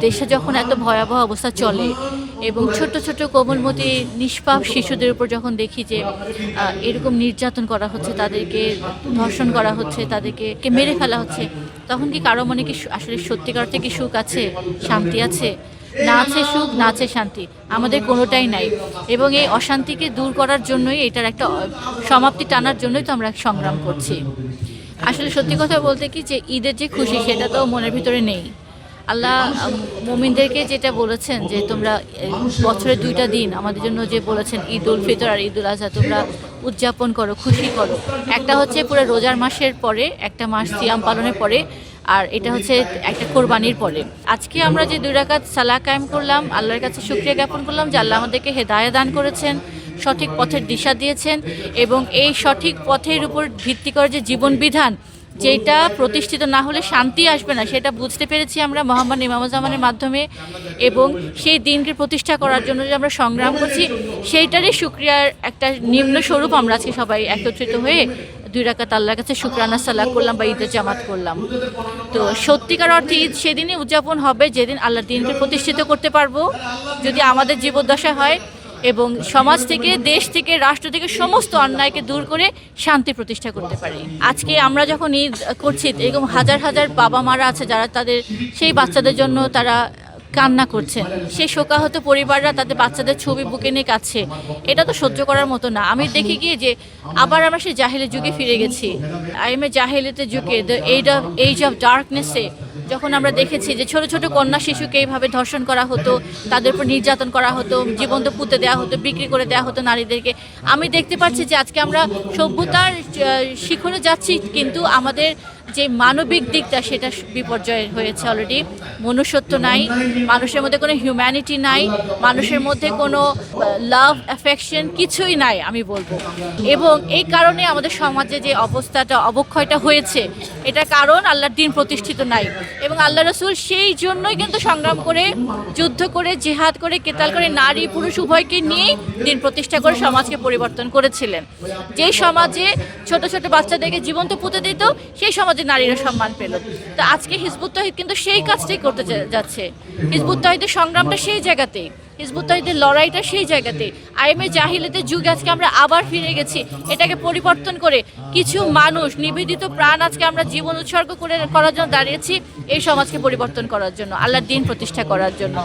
দেশে যখন এত ভয়াবহ অবস্থা চলে এবং ছোট ছোট কোমলমতি নিষ্পাপ শিশুদের উপর যখন দেখি যে এরকম নির্যাতন করা হচ্ছে, তাদেরকে ধর্ষণ করা হচ্ছে, তাদেরকে মেরে ফেলা হচ্ছে, তখন কি কারো মনে কি আসলে সত্যিকার অর্থে কি সুখ আছে, শান্তি আছে? না আছে সুখ, না আছে শান্তি, আমাদের কোনোটাই নাই। এবং এই অশান্তিকে দূর করার জন্যই, এটার একটা সমাপ্তি টানার জন্যই তো আমরা সংগ্রাম করছি। আসলে সত্যি কথা বলতে কি, যে ঈদের যে খুশি সেটা তো মনের ভিতরে নেই। আল্লাহ মুমিনদেরকে যেটা বলেছেন যে তোমরা বছরের 2টা দিন আমাদের জন্য যে বলেছেন, ঈদ উল ফিতর আর ঈদ উল আজহা, তোমরা উদযাপন করো, খুশি করো। একটা হচ্ছে পুরো রোজার মাসের পরে, একটা মাস সিয়াম পালনের পরে, আর এটা হচ্ছে একটা কোরবানির পরে। আজকে আমরা যে 2 রাকাত সালাহ কায়েম করলাম, আল্লাহর কাছে শুকরিয়া জ্ঞাপন করলাম যে আল্লাহ আমাদেরকে হেদায়েত দান করেছেন, সঠিক পথের দিশা দিয়েছেন, এবং এই সঠিক পথের উপর ভিত্তি করে যে জীবন বিধান, যেটা প্রতিষ্ঠিত না হলে শান্তি আসবে না, সেটা বুঝতে পেরেছি আমরা মহান ইমামুজ্জামানের মাধ্যমে। এবং সেই দিনকে প্রতিষ্ঠা করার জন্য যে আমরা সংগ্রাম করছি, সেইটারই শুকরিয়ার একটা নিম্ন স্বরূপ আমরা আজকে সবাই একত্রিত হয়ে 2 রাকাত আল্লাহর কাছে শুকরানা সালাহ করলাম বা ঈদের জামাত করলাম। তো সত্যিকার অর্থে ঈদ সেদিনই উদযাপন হবে যেদিন আল্লাহর দিনকে প্রতিষ্ঠিত করতে পারবো, যদি আমাদের জীবদ্দশা হয়, এবং সমাজ থেকে, দেশ থেকে, রাষ্ট্র থেকে সমস্ত অন্যায়কে দূর করে শান্তি প্রতিষ্ঠা করতে পারি। আজকে আমরা যখন ঈদ করছি, এরকম হাজার হাজার বাবা মারা আছে যারা তাদের সেই বাচ্চাদের জন্য তারা কান্না করছেন, সেই শোকাহত পরিবাররা তাদের বাচ্চাদের ছবি বুকে নিয়ে কাঁদছে। এটা তো সহ্য করার মতো না। আমি দেখি গিয়ে যে আবার আমরা সেই জাহিলি যুগে ফিরে গেছি। আইএমএ জাহিলিতে যুগে, দ্য এজ অফ ডার্কনেসে, যখন আমরা দেখেছি যে ছোট ছোট কন্যা শিশুকে এইভাবে ধর্ষণ করা হতো, তাদের উপর নির্যাতন করা হতো, জীবন্ত পুঁতে দেওয়া হতো, বিক্রি করে দেওয়া হতো নারীদেরকে। আমি দেখতে পাচ্ছি যে আজকে আমরা সভ্যতার শিখরে যাচ্ছি, কিন্তু আমাদের যে মানবিক দিকটা সেটা বিপর্যয় হয়েছে অলরেডি। মনুষ্যত্ব নাই, মানুষের মধ্যে কোনো হিউম্যানিটি নাই, মানুষের মধ্যে কোনো লাভ অ্যাফেকশন কিছুই নাই আমি বলবো। এবং এই কারণে আমাদের সমাজে যে অবস্থাটা, অবক্ষয়টা হয়েছে, এটার কারণ আল্লাহর দিন প্রতিষ্ঠিত নাই। এবং আল্লাহ রসুল সেই জন্যই কিন্তু সংগ্রাম করে, যুদ্ধ করে, জিহাদ করে, কেতাল করে, নারী পুরুষ উভয়কে নিয়েই দিন প্রতিষ্ঠা করে সমাজকে পরিবর্তন করেছিলেন। যেই সমাজে ছোট ছোট বাচ্চাদেরকে জীবন্ত পুঁতে দিত, সেই সমাজে নারীরা সম্মান পেল। তো আজকে হিজবুত তাওহীদ কিন্তু সেই কাজটাই করতে যাচ্ছে। হিজবুত তাওহীদের সংগ্রামটা সেই জায়গাতেই, হিজবুত তাওহীদের লড়াইটা সেই জায়গাতেই। আইএমএ জাহিলিয়াতের যুগে আজকে আমরা আবার ফিরে গেছি। এটাকে পরিবর্তন করে কিছু মানুষ নিবেদিত প্রাণ আজকে আমরা জীবন উৎসর্গ করার জন্য দাঁড়িয়েছি, এই সমাজকে পরিবর্তন করার জন্য, আল্লাহর দিন প্রতিষ্ঠা করার জন্য।